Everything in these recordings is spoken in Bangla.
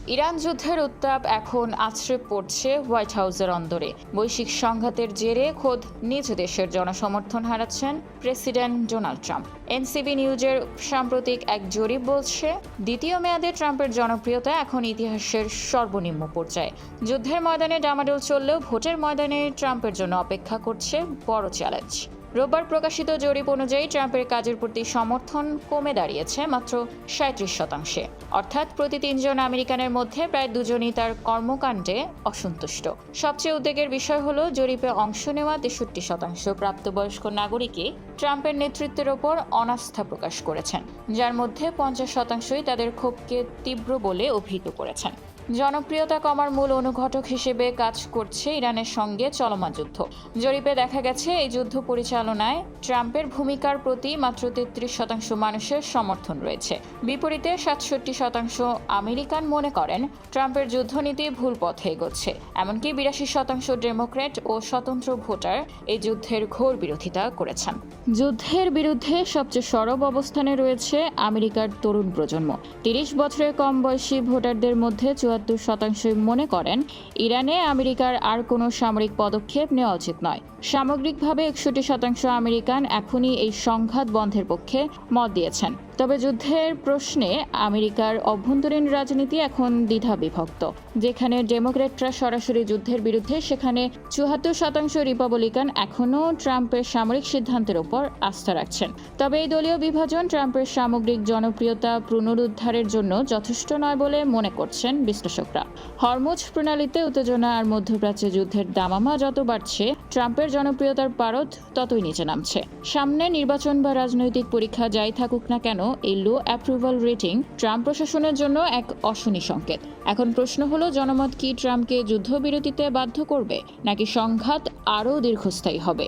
ইরান যুদ্ধের উত্তাপ এখন আছড়ে পড়ছে হোয়াইট হাউসের অন্দরে। বৈশ্বিক সংঘাতের জেরে খোদ নিজ দেশের জনসমর্থন হারাচ্ছেন প্রেসিডেন্ট ডোনাল্ড ট্রাম্প। এনসিবি নিউজের সাম্প্রতিক এক জরিপ বলছে, দ্বিতীয় মেয়াদে ট্রাম্পের জনপ্রিয়তা এখন ইতিহাসের সর্বনিম্ন পর্যায়ে। যুদ্ধের ময়দানে ডামাডোল চললেও ভোটের ময়দানে ট্রাম্পের জন্য অপেক্ষা করছে বড় চ্যালেঞ্জ। রোববার প্রকাশিত জরিপ অনুযায়ী ট্রাম্পের কাজের প্রতি সমর্থন কমে দাঁড়িয়েছে মাত্র 37%। অর্থাৎ প্রতি 3 জন আমেরিকানের মধ্যে প্রায় 2 জনই তার কর্মকাণ্ডে অসন্তুষ্ট। সবচেয়ে উদ্বেগের বিষয় হলো, জরিপে অংশ নেওয়া 63% প্রাপ্তবয়স্ক নাগরিকই ট্রাম্পের নেতৃত্বের ওপর অনাস্থা প্রকাশ করেছেন, যার মধ্যে 50%ই তাদের ক্ষোভকে তীব্র বলে অভিহিত করেছেন। জনপ্রিয়তা কমার মূল অনুঘটক হিসেবে কাজ করছে ইরানের সঙ্গে চলমান যুদ্ধ। জরিপে দেখা গেছে, এই যুদ্ধ পরিচালনায় ট্রাম্পের ভূমিকার প্রতি মাত্র 33% মানুষের সমর্থন রয়েছে। বিপরীতে 67% আমেরিকান মনে করেন ট্রাম্পের যুদ্ধনীতি ভুল পথে এগোচ্ছে। এমনকি 82% ডেমোক্র্যাট ও স্বতন্ত্র ভোটার এই যুদ্ধের ঘোর বিরোধিতা করেছেন। যুদ্ধের বিরুদ্ধে সবচেয়ে সরব অবস্থানে রয়েছে আমেরিকার তরুণ প্রজন্ম। 30 বছরের কম বয়সী ভোটারদের মধ্যে 74% মনে করেন ইরানে আমেরিকার আর কোনো সামরিক পদক্ষেপ নেওয়া উচিত নয়। সামগ্রিকভাবে 61% আমেরিকান এখনই এই সংঘাত বন্ধের পক্ষে মত দিয়েছেন। তবে যুদ্ধের প্রশ্নে আমেরিকার অভ্যন্তরীণ রাজনীতি এখন দ্বিধা বিভক্ত। যেখানে ডেমোক্র্যাটরা সরাসরি যুদ্ধের বিরুদ্ধে, সেখানে 74% রিপাবলিকান এখনও ট্রাম্পের সামরিক সিদ্ধান্তের উপর আস্থা রাখছেন। তবে এই দলীয় বিভাজন ট্রাম্পের সামগ্রিক জনপ্রিয়তা পুনরুদ্ধারের জন্য যথেষ্ট নয় বলে মনে করছেন বিশ্লেষকরা। হরমুজ প্রণালীতে উত্তেজনা আর মধ্যপ্রাচ্যে যুদ্ধের দামামা যত বাড়ছে, ট্রাম্পের জনপ্রিয়তার পারদ ততই নিচে নামছে। সামনে নির্বাচন বা রাজনৈতিক পরীক্ষা যাই থাকুক না কেন, এই লো অ্যাপ্রুভাল রেটিং ট্রাম্প প্রশাসনের জন্য এক অশনি সংকেত। এখন প্রশ্ন হলো, জনমত কি ট্রাম্পকে যুদ্ধবিরতিতে বাধ্য করবে, নাকি সংঘাত আরও দীর্ঘস্থায়ী হবে?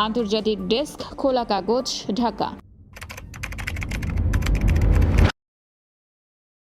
আন্তর্জাতিক ডেস্ক, খোলা কাগজ, ঢাকা।